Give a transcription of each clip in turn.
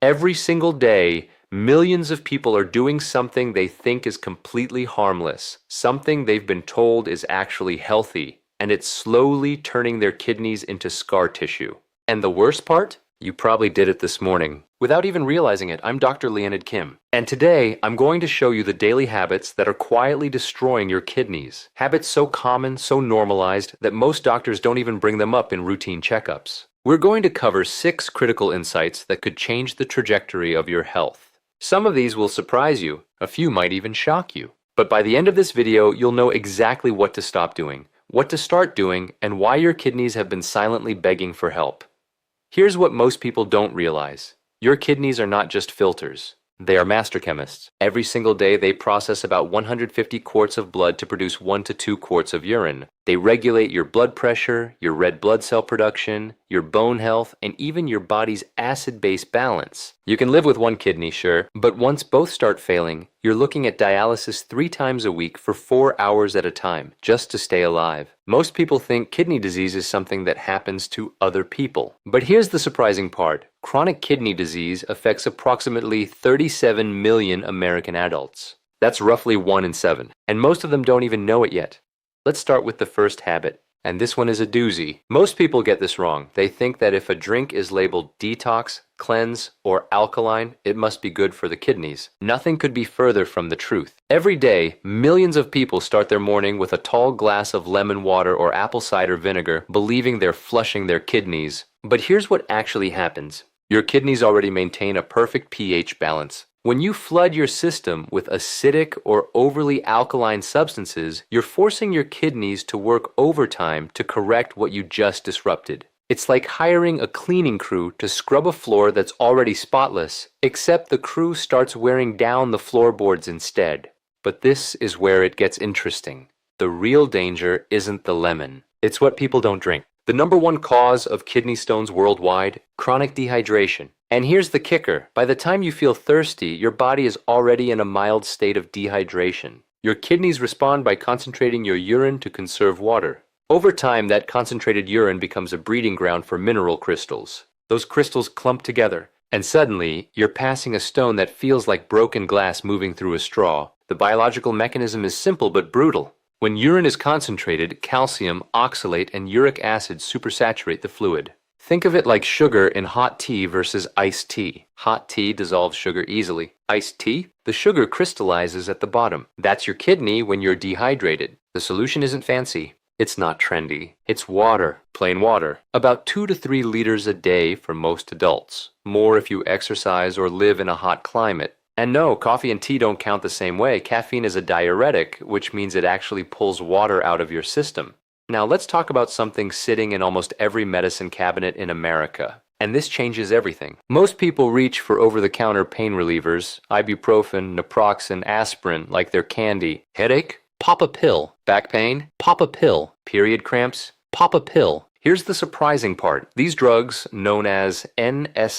Every single day, millions of people are doing something they think is completely harmless, something they've been told is actually healthy, and it's slowly turning their kidneys into scar tissue. And the worst part? You probably did it this morning. Without even realizing it, I'm Dr. Leonid Kim. And today, I'm going to show you the daily habits that are quietly destroying your kidneys. Habits so common, so normalized, that most doctors don't even bring them up in routine checkups. We're going to cover 6 critical insights that could change the trajectory of your health. Some of these will surprise you, a few might even shock you. But by the end of this video, you'll know exactly what to stop doing, what to start doing, and why your kidneys have been silently begging for help. Here's what most people don't realize. Your kidneys are not just filters. They are master chemists. Every single day, they process about 150 quarts of blood to produce 1 to 2 quarts of urine. They regulate your blood pressure, your red blood cell production, your bone health, and even your body's acid-base balance. You can live with one kidney, sure, but once both start failing, you're looking at dialysis 3 times a week for 4 hours at a time, just to stay alive. Most people think kidney disease is something that happens to other people. But here's the surprising part. Chronic kidney disease affects approximately 37 million American adults. That's roughly 1 in 7, and most of them don't even know it yet. Let's start with the first habit, and this one is a doozy. Most people get this wrong. They think that if a drink is labeled detox, cleanse, or alkaline, it must be good for the kidneys. Nothing could be further from the truth. Every day, millions of people start their morning with a tall glass of lemon water or apple cider vinegar, believing they're flushing their kidneys. But here's what actually happens. Your kidneys already maintain a perfect pH balance. When you flood your system with acidic or overly alkaline substances, you're forcing your kidneys to work overtime to correct what you just disrupted. It's like hiring a cleaning crew to scrub a floor that's already spotless, except the crew starts wearing down the floorboards instead. But this is where it gets interesting. The real danger isn't the lemon. It's what people don't drink. The #1 cause of kidney stones worldwide, chronic dehydration. And here's the kicker. By the time you feel thirsty, your body is already in a mild state of dehydration. Your kidneys respond by concentrating your urine to conserve water. Over time, that concentrated urine becomes a breeding ground for mineral crystals. Those crystals clump together, and suddenly, you're passing a stone that feels like broken glass moving through a straw. The biological mechanism is simple but brutal. When urine is concentrated, calcium, oxalate, and uric acid supersaturate the fluid. Think of it like sugar in hot tea versus iced tea. Hot tea dissolves sugar easily. Iced tea? The sugar crystallizes at the bottom. That's your kidney when you're dehydrated. The solution isn't fancy. It's not trendy. It's water. Plain water. About 2 to 3 liters a day for most adults. More if you exercise or live in a hot climate. And no, coffee and tea don't count the same way. Caffeine is a diuretic, which means it actually pulls water out of your system. Now let's talk about something sitting in almost every medicine cabinet in America. And this changes everything. Most people reach for over-the-counter pain relievers, ibuprofen, naproxen, aspirin, like they're candy. Headache? Pop a pill. Back pain? Pop a pill. Period cramps? Pop a pill. Here's the surprising part. These drugs, known as NSAIDs,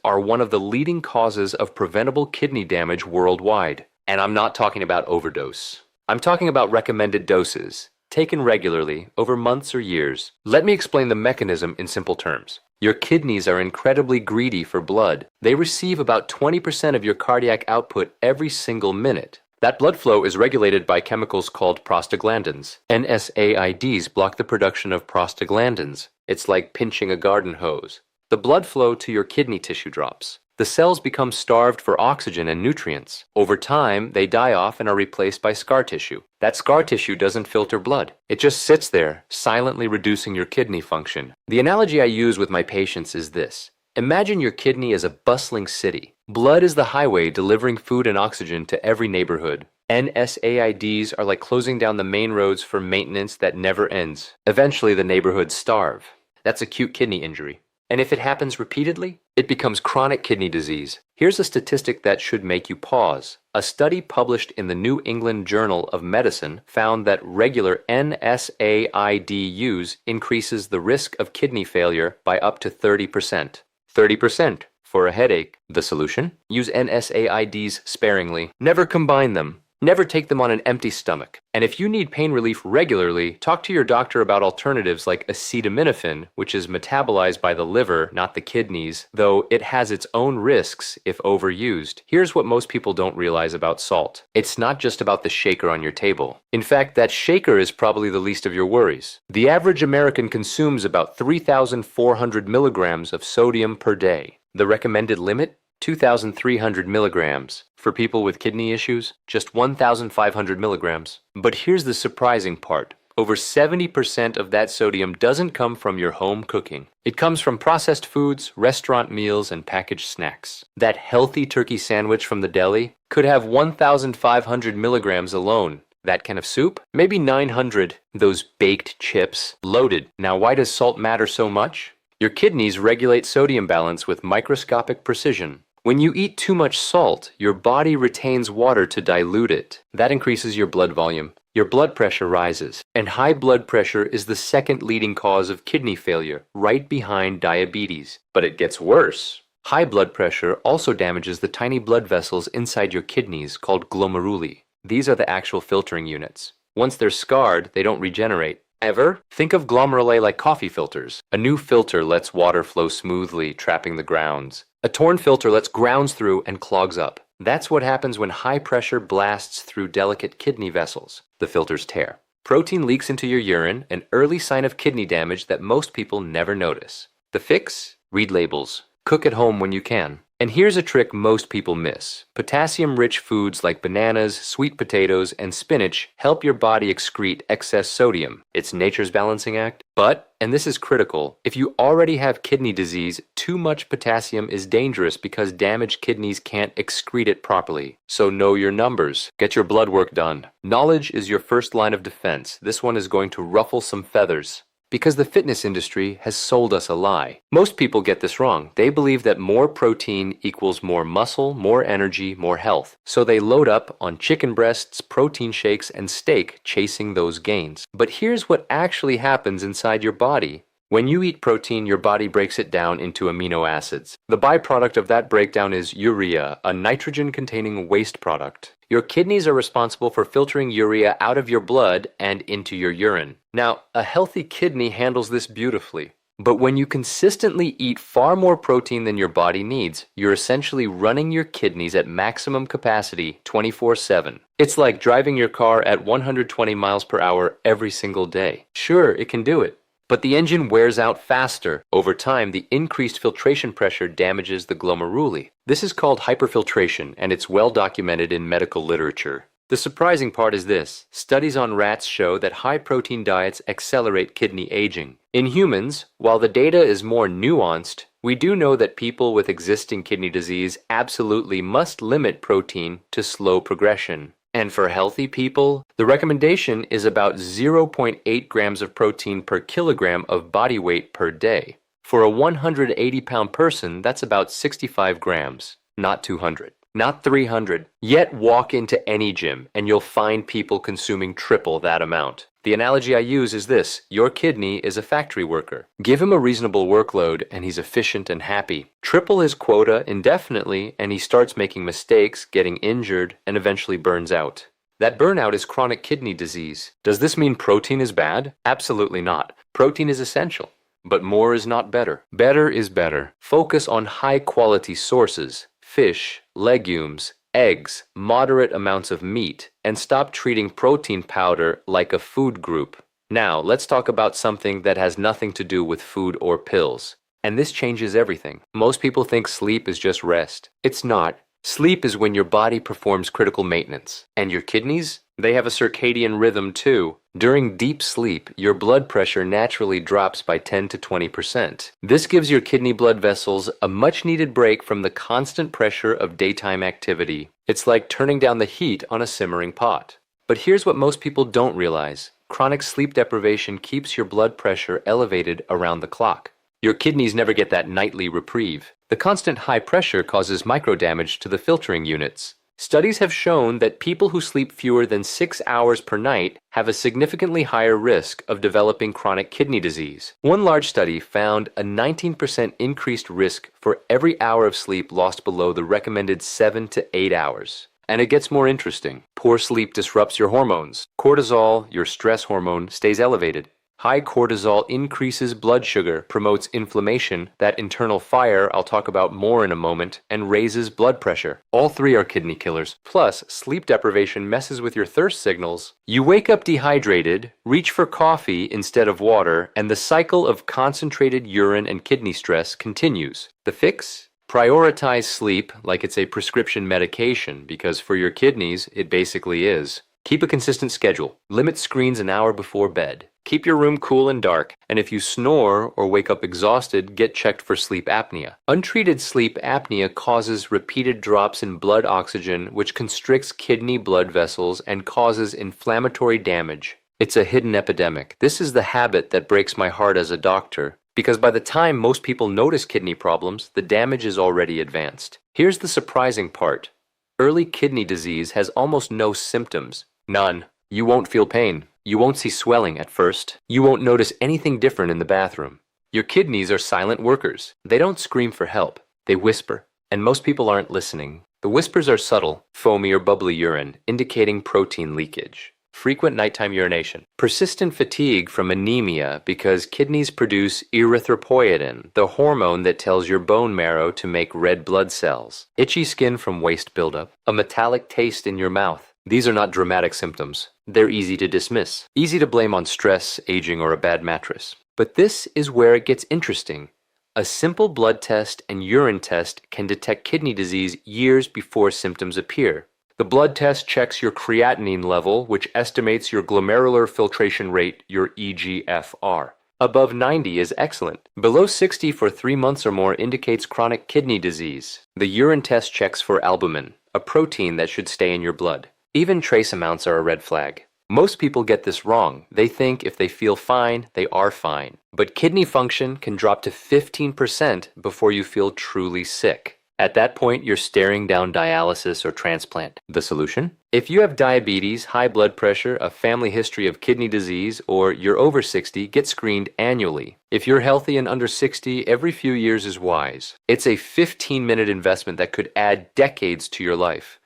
are one of the leading causes of preventable kidney damage worldwide. And I'm not talking about overdose. I'm talking about recommended doses, taken regularly over months or years. Let me explain the mechanism in simple terms. Your kidneys are incredibly greedy for blood. They receive about 20% of your cardiac output every single minute. That blood flow is regulated by chemicals called prostaglandins. NSAIDs block the production of prostaglandins. It's like pinching a garden hose. The blood flow to your kidney tissue drops. The cells become starved for oxygen and nutrients. Over time, they die off and are replaced by scar tissue. That scar tissue doesn't filter blood. It just sits there, silently reducing your kidney function. The analogy I use with my patients is this. Imagine your kidney as a bustling city. Blood is the highway delivering food and oxygen to every neighborhood. NSAIDs are like closing down the main roads for maintenance that never ends. Eventually, the neighborhoods starve. That's acute kidney injury. And if it happens repeatedly, it becomes chronic kidney disease. Here's a statistic that should make you pause. A study published in the New England Journal of Medicine found that regular NSAID use increases the risk of kidney failure by up to 30%. 30% for a headache. The solution? Use NSAIDs sparingly. Never combine them. Never take them on an empty stomach. And if you need pain relief regularly, talk to your doctor about alternatives like acetaminophen, which is metabolized by the liver, not the kidneys, though it has its own risks if overused. Here's what most people don't realize about salt. It's not just about the shaker on your table. In fact, that shaker is probably the least of your worries. The average American consumes about 3,400 milligrams of sodium per day. The recommended limit? 2,300 milligrams. For people with kidney issues, just 1,500 milligrams. But here's the surprising part. Over 70% of that sodium doesn't come from your home cooking. It comes from processed foods, restaurant meals, and packaged snacks. That healthy turkey sandwich from the deli could have 1,500 milligrams alone. That can of soup? Maybe 900. Those baked chips? Loaded. Now why does salt matter so much? Your kidneys regulate sodium balance with microscopic precision. When you eat too much salt, your body retains water to dilute it. That increases your blood volume. Your blood pressure rises. And high blood pressure is the second leading cause of kidney failure, right behind diabetes. But it gets worse. High blood pressure also damages the tiny blood vessels inside your kidneys called glomeruli. These are the actual filtering units. Once they're scarred, they don't regenerate. Ever? Think of glomeruli like coffee filters. A new filter lets water flow smoothly, trapping the grounds. A torn filter lets grounds through and clogs up. That's what happens when high pressure blasts through delicate kidney vessels. The filters tear. Protein leaks into your urine, an early sign of kidney damage that most people never notice. The fix? Read labels. Cook at home when you can. And here's a trick most people miss. Potassium-rich foods like bananas, sweet potatoes, and spinach help your body excrete excess sodium. It's nature's balancing act. But, and this is critical, if you already have kidney disease, too much potassium is dangerous because damaged kidneys can't excrete it properly. So know your numbers. Get your blood work done. Knowledge is your first line of defense. This one is going to ruffle some feathers. Because the fitness industry has sold us a lie. Most people get this wrong. They believe that more protein equals more muscle, more energy, more health. So they load up on chicken breasts, protein shakes, and steak, chasing those gains. But here's what actually happens inside your body. When you eat protein, your body breaks it down into amino acids. The byproduct of that breakdown is urea, a nitrogen-containing waste product. Your kidneys are responsible for filtering urea out of your blood and into your urine. Now, a healthy kidney handles this beautifully. But when you consistently eat far more protein than your body needs, you're essentially running your kidneys at maximum capacity 24/7. It's like driving your car at 120 miles per hour every single day. Sure, it can do it. But the engine wears out faster. Over time, the increased filtration pressure damages the glomeruli. This is called hyperfiltration, and it's well documented in medical literature. The surprising part is this. Studies on rats show that high-protein diets accelerate kidney aging. In humans, while the data is more nuanced, we do know that people with existing kidney disease absolutely must limit protein to slow progression. And for healthy people, the recommendation is about 0.8 grams of protein per kilogram of body weight per day. For a 180-pound person, that's about 65 grams, not 200, not 300. Yet walk into any gym and you'll find people consuming triple that amount. The analogy I use is this: your kidney is a factory worker. Give him a reasonable workload and he's efficient and happy. Triple his quota indefinitely and he starts making mistakes, getting injured, and eventually burns out. That burnout is chronic kidney disease. Does this mean protein is bad? Absolutely not. Protein is essential. But more is not better. Better is better. Focus on high-quality sources: fish, legumes, eggs, moderate amounts of meat, and stop treating protein powder like a food group. Now, let's talk about something that has nothing to do with food or pills. And this changes everything. Most people think sleep is just rest. It's not. Sleep is when your body performs critical maintenance. And your kidneys? They have a circadian rhythm too. During deep sleep, your blood pressure naturally drops by 10 to 20%. This gives your kidney blood vessels a much-needed break from the constant pressure of daytime activity. It's like turning down the heat on a simmering pot. But here's what most people don't realize. Chronic sleep deprivation keeps your blood pressure elevated around the clock. Your kidneys never get that nightly reprieve. The constant high pressure causes microdamage to the filtering units. Studies have shown that people who sleep fewer than 6 hours per night have a significantly higher risk of developing chronic kidney disease. One large study found a 19% increased risk for every hour of sleep lost below the recommended 7 to 8 hours. And it gets more interesting. Poor sleep disrupts your hormones. Cortisol, your stress hormone, stays elevated. High cortisol increases blood sugar, promotes inflammation, that internal fire I'll talk about more in a moment, and raises blood pressure. All three are kidney killers. Plus, sleep deprivation messes with your thirst signals. You wake up dehydrated, reach for coffee instead of water, and the cycle of concentrated urine and kidney stress continues. The fix? Prioritize sleep like it's a prescription medication, because for your kidneys, it basically is. Keep a consistent schedule. Limit screens an hour before bed. Keep your room cool and dark, and if you snore or wake up exhausted, get checked for sleep apnea. Untreated sleep apnea causes repeated drops in blood oxygen, which constricts kidney blood vessels and causes inflammatory damage. It's a hidden epidemic. This is the habit that breaks my heart as a doctor, because by the time most people notice kidney problems, the damage is already advanced. Here's the surprising part. Early kidney disease has almost no symptoms. None. You won't feel pain. You won't see swelling at first. You won't notice anything different in the bathroom. Your kidneys are silent workers. They don't scream for help. They whisper. And most people aren't listening. The whispers are subtle, foamy or bubbly urine, indicating protein leakage. Frequent nighttime urination. Persistent fatigue from anemia because kidneys produce erythropoietin, the hormone that tells your bone marrow to make red blood cells. Itchy skin from waste buildup. A metallic taste in your mouth. These are not dramatic symptoms. They're easy to dismiss. Easy to blame on stress, aging, or a bad mattress. But this is where it gets interesting. A simple blood test and urine test can detect kidney disease years before symptoms appear. The blood test checks your creatinine level, which estimates your glomerular filtration rate, your eGFR. Above 90 is excellent. Below 60 for 3 months or more indicates chronic kidney disease. The urine test checks for albumin, a protein that should stay in your blood. Even trace amounts are a red flag. Most people get this wrong. They think if they feel fine, they are fine. But kidney function can drop to 15% before you feel truly sick. At that point, you're staring down dialysis or transplant. The solution? If you have diabetes, high blood pressure, a family history of kidney disease, or you're over 60, get screened annually. If you're healthy and under 60, every few years is wise. It's a 15-minute investment that could add decades to your life.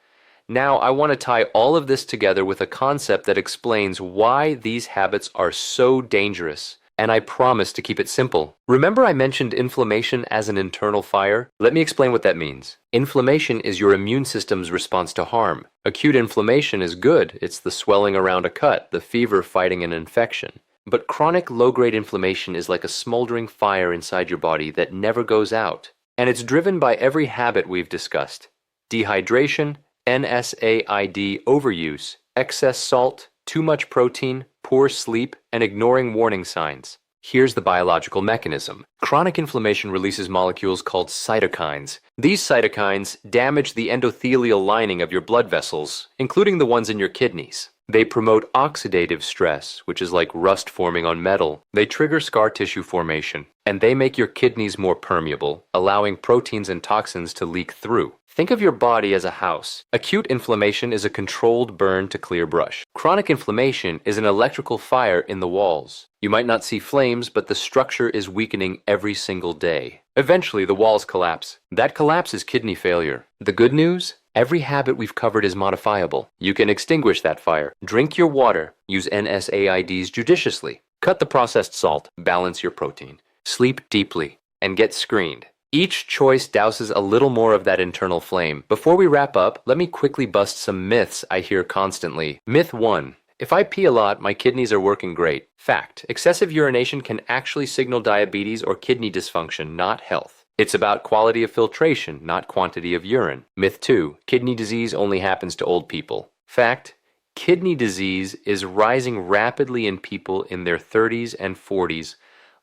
Now, I want to tie all of this together with a concept that explains why these habits are so dangerous. And I promise to keep it simple. Remember I mentioned inflammation as an internal fire? Let me explain what that means. Inflammation is your immune system's response to harm. Acute inflammation is good. It's the swelling around a cut, the fever fighting an infection. But chronic low-grade inflammation is like a smoldering fire inside your body that never goes out. And it's driven by every habit we've discussed. Dehydration, NSAID overuse, excess salt, too much protein, poor sleep, and ignoring warning signs. Here's the biological mechanism. Chronic inflammation releases molecules called cytokines. These cytokines damage the endothelial lining of your blood vessels, including the ones in your kidneys. They promote oxidative stress, which is like rust forming on metal. They trigger scar tissue formation, and they make your kidneys more permeable, allowing proteins and toxins to leak through. Think of your body as a house. Acute inflammation is a controlled burn to clear brush. Chronic inflammation is an electrical fire in the walls. You might not see flames, but the structure is weakening every single day. Eventually, the walls collapse. That collapse is kidney failure. The good news? Every habit we've covered is modifiable. You can extinguish that fire. Drink your water. Use NSAIDs judiciously. Cut the processed salt. Balance your protein. Sleep deeply. And get screened. Each choice douses a little more of that internal flame. Before we wrap up, let me quickly bust some myths I hear constantly. Myth 1. If I pee a lot, my kidneys are working great. Fact. Excessive urination can actually signal diabetes or kidney dysfunction, not health. It's about quality of filtration, not quantity of urine. Myth 2. Kidney disease only happens to old people. Fact. Kidney disease is rising rapidly in people in their 30s and 40s,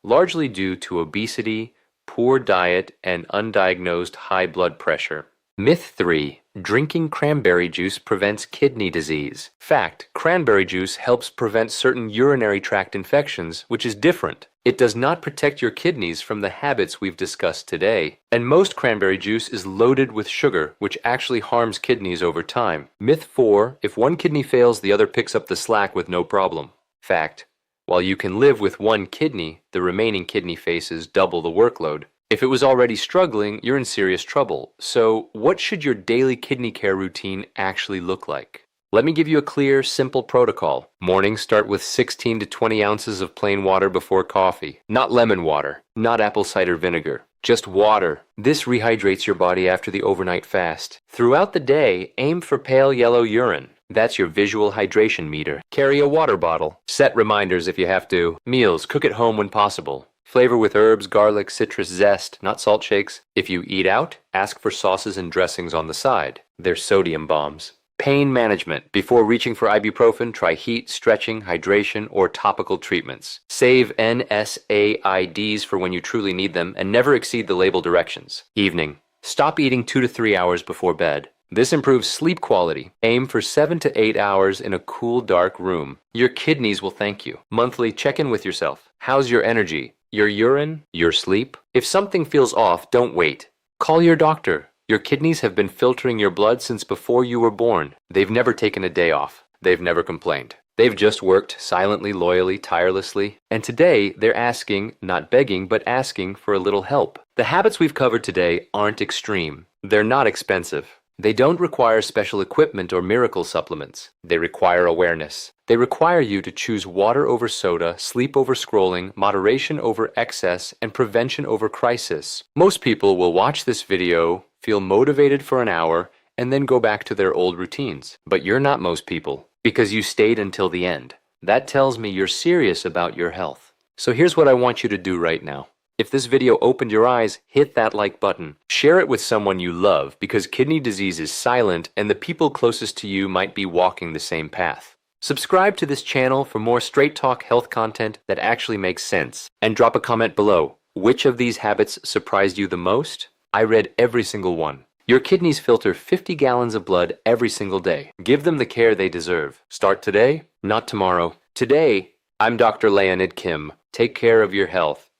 largely due to obesity, poor diet, and undiagnosed high blood pressure. Myth 3. Drinking cranberry juice prevents kidney disease. Fact. Cranberry juice helps prevent certain urinary tract infections, which is different. It does not protect your kidneys from the habits we've discussed today. And most cranberry juice is loaded with sugar, which actually harms kidneys over time. Myth 4. If one kidney fails, the other picks up the slack with no problem. Fact. While you can live with one kidney, the remaining kidney faces double the workload. If it was already struggling, you're in serious trouble. So, what should your daily kidney care routine actually look like? Let me give you a clear, simple protocol. Mornings start with 16 to 20 ounces of plain water before coffee. Not lemon water, not apple cider vinegar, just water. This rehydrates your body after the overnight fast. Throughout the day, aim for pale yellow urine. That's your visual hydration meter. Carry a water bottle. Set reminders if you have to. Meals, cook at home when possible. Flavor with herbs, garlic, citrus zest, not salt shakes. If you eat out, ask for sauces and dressings on the side. They're sodium bombs. Pain management. Before reaching for ibuprofen, try heat, stretching, hydration, or topical treatments. Save NSAIDs for when you truly need them and never exceed the label directions. Evening. Stop eating 2 to 3 hours before bed. This improves sleep quality. Aim for 7 to 8 hours in a cool, dark room. Your kidneys will thank you. Monthly, check in with yourself. How's your energy? Your urine? Your sleep? If something feels off, don't wait. Call your doctor. Your kidneys have been filtering your blood since before you were born. They've never taken a day off. They've never complained. They've just worked silently, loyally, tirelessly. And today, they're asking, not begging, but asking for a little help. The habits we've covered today aren't extreme. They're not expensive. They don't require special equipment or miracle supplements. They require awareness. They require you to choose water over soda, sleep over scrolling, moderation over excess, and prevention over crisis. Most people will watch this video, feel motivated for an hour, and then go back to their old routines. But you're not most people, because you stayed until the end. That tells me you're serious about your health. So here's what I want you to do right now. If this video opened your eyes, hit that like button. Share it with someone you love, because kidney disease is silent and the people closest to you might be walking the same path. Subscribe to this channel for more straight talk health content that actually makes sense. And drop a comment below. Which of these habits surprised you the most? I read every single one. Your kidneys filter 50 gallons of blood every single day. Give them the care they deserve. Start today, not tomorrow. Today, I'm Dr. Leonid Kim. Take care of your health.